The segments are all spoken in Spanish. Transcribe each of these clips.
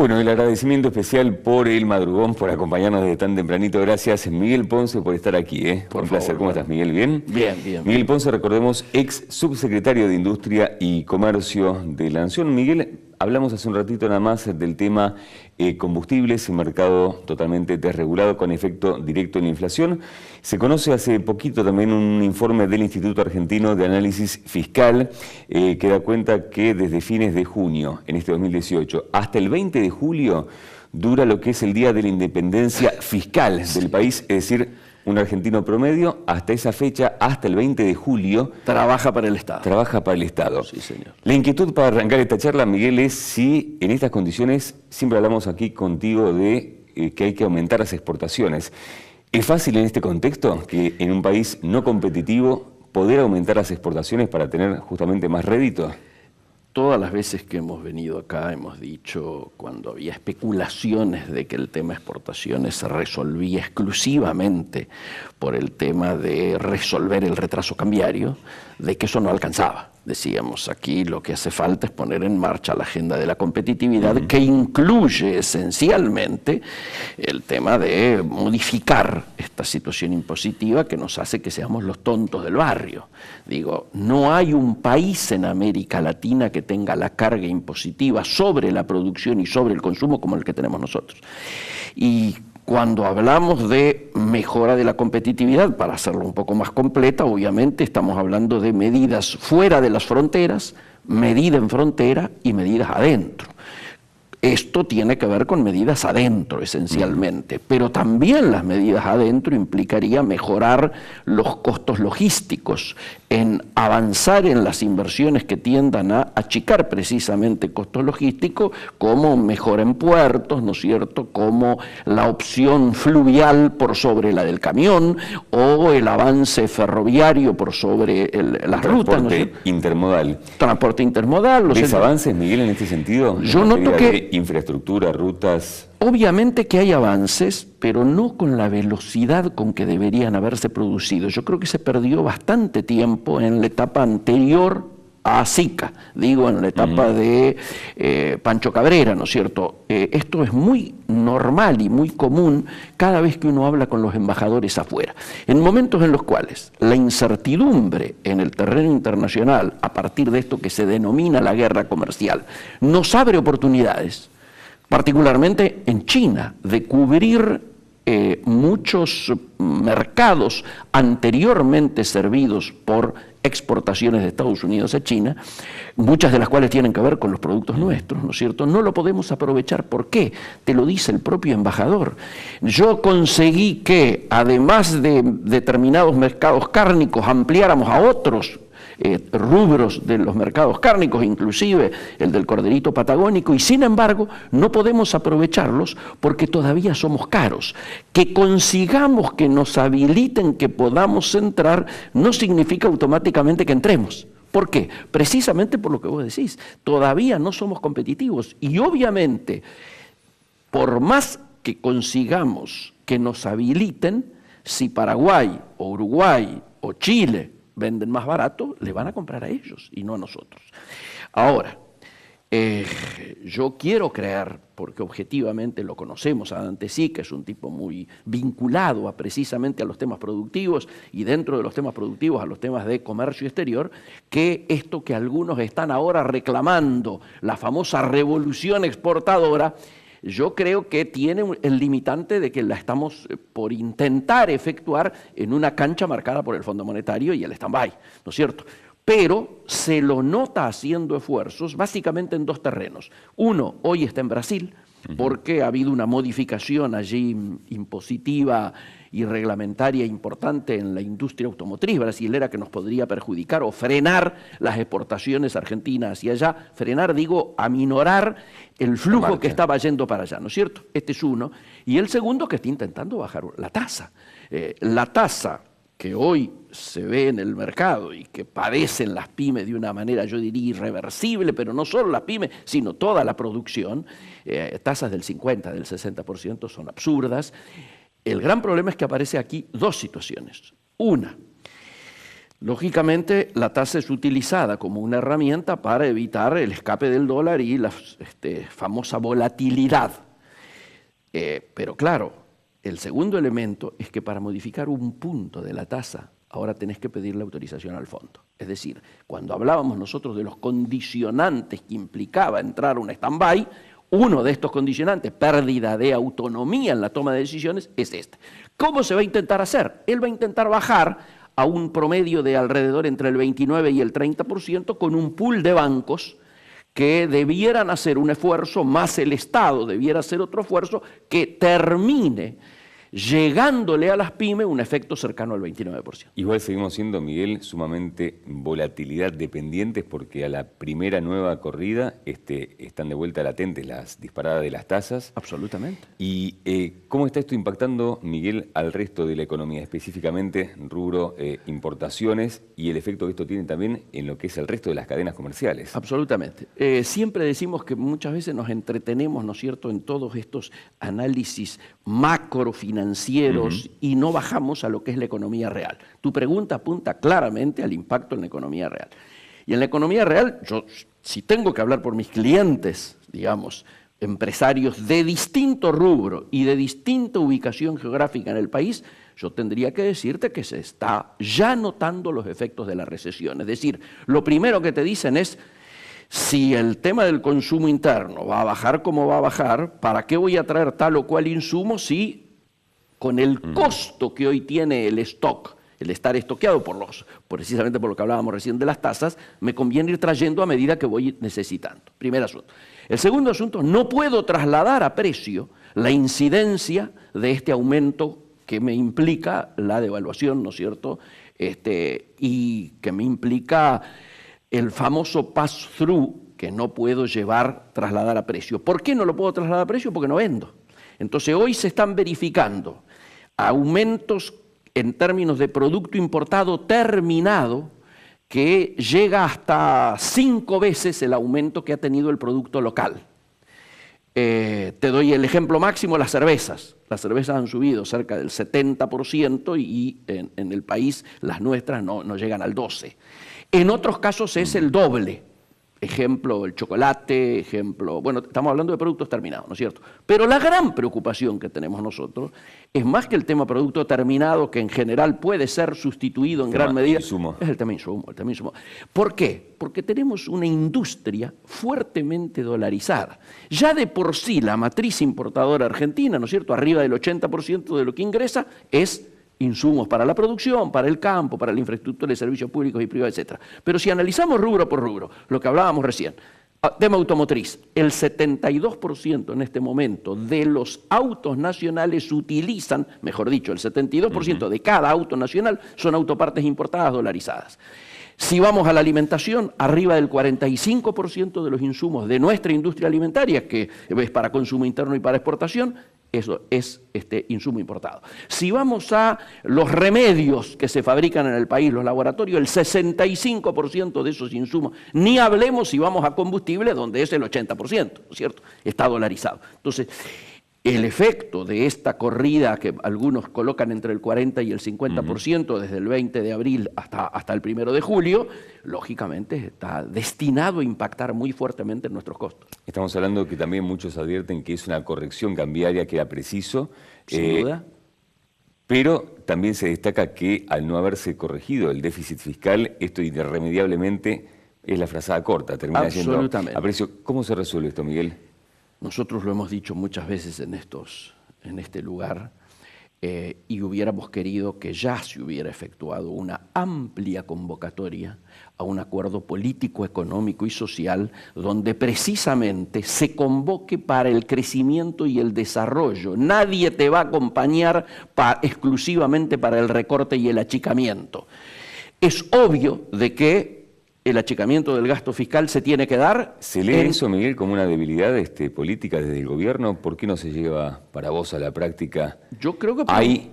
Bueno, el agradecimiento especial por el madrugón, por acompañarnos desde tan tempranito. Gracias, Miguel Ponce, por estar aquí. Un placer. ¿Cómo estás, Miguel? ¿Bien? Bien, bien. Miguel Ponce, recordemos, ex subsecretario de Industria y Comercio de la Nación. Miguel, hablamos hace un ratito nada más del tema combustibles, un mercado totalmente desregulado con efecto directo en la inflación. Se conoce hace poquito también un informe del Instituto Argentino de Análisis Fiscal que da cuenta que desde fines de junio, en este 2018, hasta el 20 de julio, dura lo que es el Día de la Independencia Fiscal del país, es decir, un argentino promedio, hasta esa fecha, hasta el 20 de julio... Trabaja para el Estado. Trabaja para el Estado. Sí, señor. La inquietud para arrancar esta charla, Miguel, es si en estas condiciones, siempre hablamos aquí contigo de que hay que aumentar las exportaciones. ¿Es fácil en este contexto, que en un país no competitivo, poder aumentar las exportaciones para tener justamente más rédito? Todas las veces que hemos venido acá hemos dicho, cuando había especulaciones de que el tema exportaciones se resolvía exclusivamente por el tema de resolver el retraso cambiario, de que eso no alcanzaba. Decíamos, aquí lo que hace falta es poner en marcha la agenda de la competitividad, que incluye esencialmente el tema de modificar esta situación impositiva que nos hace que seamos los tontos del barrio. Digo, no hay un país en América Latina que tenga la carga impositiva sobre la producción y sobre el consumo como el que tenemos nosotros. Y cuando hablamos de mejora de la competitividad, para hacerlo un poco más completa, obviamente estamos hablando de medidas fuera de las fronteras, medida en frontera y medidas adentro. Esto tiene que ver con medidas adentro, esencialmente, pero también las medidas adentro implicaría mejorar los costos logísticos, en avanzar en las inversiones que tiendan a achicar precisamente costos logísticos, como mejora en puertos, ¿no es cierto?, como la opción fluvial por sobre la del camión, o el avance ferroviario por sobre las rutas. Transporte intermodal. Transporte intermodal. ¿Ves avances, Miguel, en este sentido? Yo noto que infraestructura, rutas... Obviamente que hay avances, pero no con la velocidad con que deberían haberse producido. Yo creo que se perdió bastante tiempo en la etapa anterior a Sica, digo, en la etapa de Pancho Cabrera, ¿no es cierto? Esto es muy normal y muy común cada vez que uno habla con los embajadores afuera. En momentos en los cuales la incertidumbre en el terreno internacional, a partir de esto que se denomina la guerra comercial, nos abre oportunidades, particularmente en China, de cubrir muchos mercados anteriormente servidos por exportaciones de Estados Unidos a China, muchas de las cuales tienen que ver con los productos nuestros, ¿no es cierto? No lo podemos aprovechar. ¿Por qué? Te lo dice el propio embajador. Yo conseguí que, además de determinados mercados cárnicos, ampliáramos a otros rubros de los mercados cárnicos, inclusive el del corderito patagónico, y sin embargo no podemos aprovecharlos porque todavía somos caros. Que consigamos que nos habiliten, que podamos entrar, no significa automáticamente que entremos. ¿Por qué? Precisamente por lo que vos decís, todavía no somos competitivos y obviamente por más que consigamos que nos habiliten, si Paraguay o Uruguay o Chile venden más barato, le van a comprar a ellos y no a nosotros. Ahora, yo quiero creer, porque objetivamente lo conocemos a Dante Sica, es un tipo muy vinculado precisamente a los temas productivos y dentro de los temas productivos a los temas de comercio exterior, que esto que algunos están ahora reclamando, la famosa revolución exportadora, yo creo que tiene el limitante de que la estamos por intentar efectuar en una cancha marcada por el Fondo Monetario y el stand-by, ¿no es cierto? Pero se lo nota haciendo esfuerzos básicamente en dos terrenos. Uno, hoy está en Brasil, porque ha habido una modificación allí impositiva y reglamentaria importante en la industria automotriz brasilera que nos podría perjudicar o frenar las exportaciones argentinas hacia allá. Frenar, digo, aminorar el flujo que estaba yendo para allá, ¿no es cierto? Este es uno. Y el segundo, que está intentando bajar la tasa. La tasa que hoy se ve en el mercado y que padecen las pymes de una manera, yo diría, irreversible, pero no solo las pymes, sino toda la producción, tasas del 50%, del 60% son absurdas. El gran problema es que aparece aquí dos situaciones. Una, Lógicamente, la tasa es utilizada como una herramienta para evitar el escape del dólar y la famosa volatilidad. Pero claro, el segundo elemento es que para modificar un punto de la tasa, ahora tenés que pedir la autorización al fondo. Es decir, cuando hablábamos nosotros de los condicionantes que implicaba entrar a un stand-by, uno de estos condicionantes, pérdida de autonomía en la toma de decisiones, es este. ¿Cómo se va a intentar hacer? Él va a intentar bajar a un promedio de alrededor entre el 29 y el 30% con un pool de bancos que debieran hacer un esfuerzo, más el Estado debiera hacer otro esfuerzo que termine llegándole a las pymes un efecto cercano al 29%. Igual seguimos siendo, Miguel, sumamente volatilidad dependientes porque a la primera nueva corrida están de vuelta latentes las disparadas de las tasas. Absolutamente. ¿Y cómo está esto impactando, Miguel, al resto de la economía, específicamente rubro importaciones y el efecto que esto tiene también en lo que es el resto de las cadenas comerciales? Absolutamente. Siempre decimos que muchas veces nos entretenemos, ¿no es cierto?, en todos estos análisis macrofinancieros y no bajamos a lo que es la economía real. Tu pregunta apunta claramente al impacto en la economía real. Y en la economía real, yo, si tengo que hablar por mis clientes, digamos, empresarios de distinto rubro y de distinta ubicación geográfica en el país, yo tendría que decirte que se está ya notando los efectos de la recesión. Es decir, lo primero que te dicen es, si el tema del consumo interno va a bajar como va a bajar, ¿para qué voy a traer tal o cual insumo si con el costo que hoy tiene el stock, el estar estoqueado precisamente por lo que hablábamos recién de las tasas, me conviene ir trayendo a medida que voy necesitando? Primer asunto. El segundo asunto, no puedo trasladar a precio la incidencia de este aumento que me implica la devaluación, ¿no es cierto?, y que me implica el famoso pass-through que no puedo trasladar a precio. ¿Por qué no lo puedo trasladar a precio? Porque no vendo. Entonces hoy se están verificando aumentos en términos de producto importado terminado que llega hasta 5 veces el aumento que ha tenido el producto local. Te doy el ejemplo máximo, las cervezas. Las cervezas han subido cerca del 70% y en el país las nuestras no llegan al 12%. En otros casos es el doble. Ejemplo, el chocolate, bueno, estamos hablando de productos terminados, ¿no es cierto? Pero la gran preocupación que tenemos nosotros es más que el tema producto terminado, que en general puede ser sustituido en gran medida, es el tema insumo. ¿Por qué? Porque tenemos una industria fuertemente dolarizada. Ya de por sí la matriz importadora argentina, ¿no es cierto?, arriba del 80% de lo que ingresa es insumos para la producción, para el campo, para la infraestructura de servicios públicos y privados, etc. Pero si analizamos rubro por rubro, lo que hablábamos recién, tema automotriz, el 72% en este momento de los autos nacionales utilizan, mejor dicho, el 72% de cada auto nacional son autopartes importadas dolarizadas. Si vamos a la alimentación, arriba del 45% de los insumos de nuestra industria alimentaria, que es para consumo interno y para exportación, eso es insumo importado. Si vamos a los remedios que se fabrican en el país, los laboratorios, el 65% de esos insumos, ni hablemos si vamos a combustible, donde es el 80%, ¿no es cierto? Está dolarizado. Entonces, el efecto de esta corrida que algunos colocan entre el 40 y el 50% desde el 20 de abril hasta el 1 de julio, lógicamente está destinado a impactar muy fuertemente en nuestros costos. Estamos hablando que también muchos advierten que es una corrección cambiaria que era preciso. Sin duda. Pero también se destaca que al no haberse corregido el déficit fiscal, esto irremediablemente es la frazada corta, termina yendo a precio. ¿Cómo se resuelve esto, Miguel? Nosotros lo hemos dicho muchas veces en este lugar y hubiéramos querido que ya se hubiera efectuado una amplia convocatoria a un acuerdo político, económico y social donde precisamente se convoque para el crecimiento y el desarrollo. Nadie te va a acompañar exclusivamente para el recorte y el achicamiento. Es obvio de que el achicamiento del gasto fiscal se tiene que dar. ¿Se lee eso, Miguel, como una debilidad política desde el gobierno? ¿Por qué no se lleva para vos a la práctica? Yo creo que ¿Hay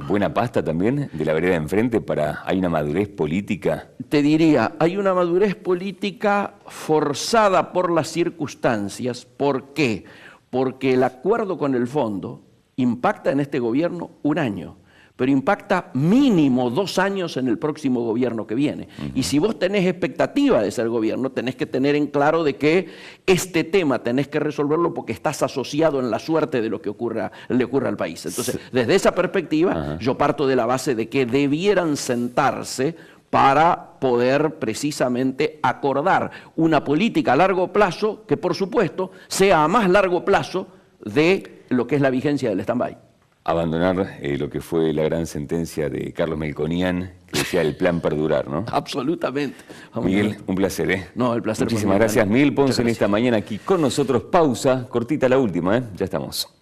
buena pasta también de la vereda de enfrente hay una madurez política? Te diría, hay una madurez política forzada por las circunstancias. ¿Por qué? Porque el acuerdo con el fondo impacta en este gobierno un año. pero impacta mínimo 2 años en el próximo gobierno que viene. Y si vos tenés expectativa de ser gobierno, tenés que tener en claro de que este tema tenés que resolverlo porque estás asociado en la suerte de lo que le ocurra al país. Entonces, desde esa perspectiva, yo parto de la base de que debieran sentarse para poder precisamente acordar una política a largo plazo que, por supuesto, sea a más largo plazo de lo que es la vigencia del stand-by. Abandonar lo que fue la gran sentencia de Carlos Melconian, que decía el plan perdurar, ¿no? Absolutamente. Miguel, un placer, ¿eh? No, el placer. Muchísimas gracias. Miguel Ponce en esta mañana aquí con nosotros. Pausa, cortita la última, ¿eh? Ya estamos.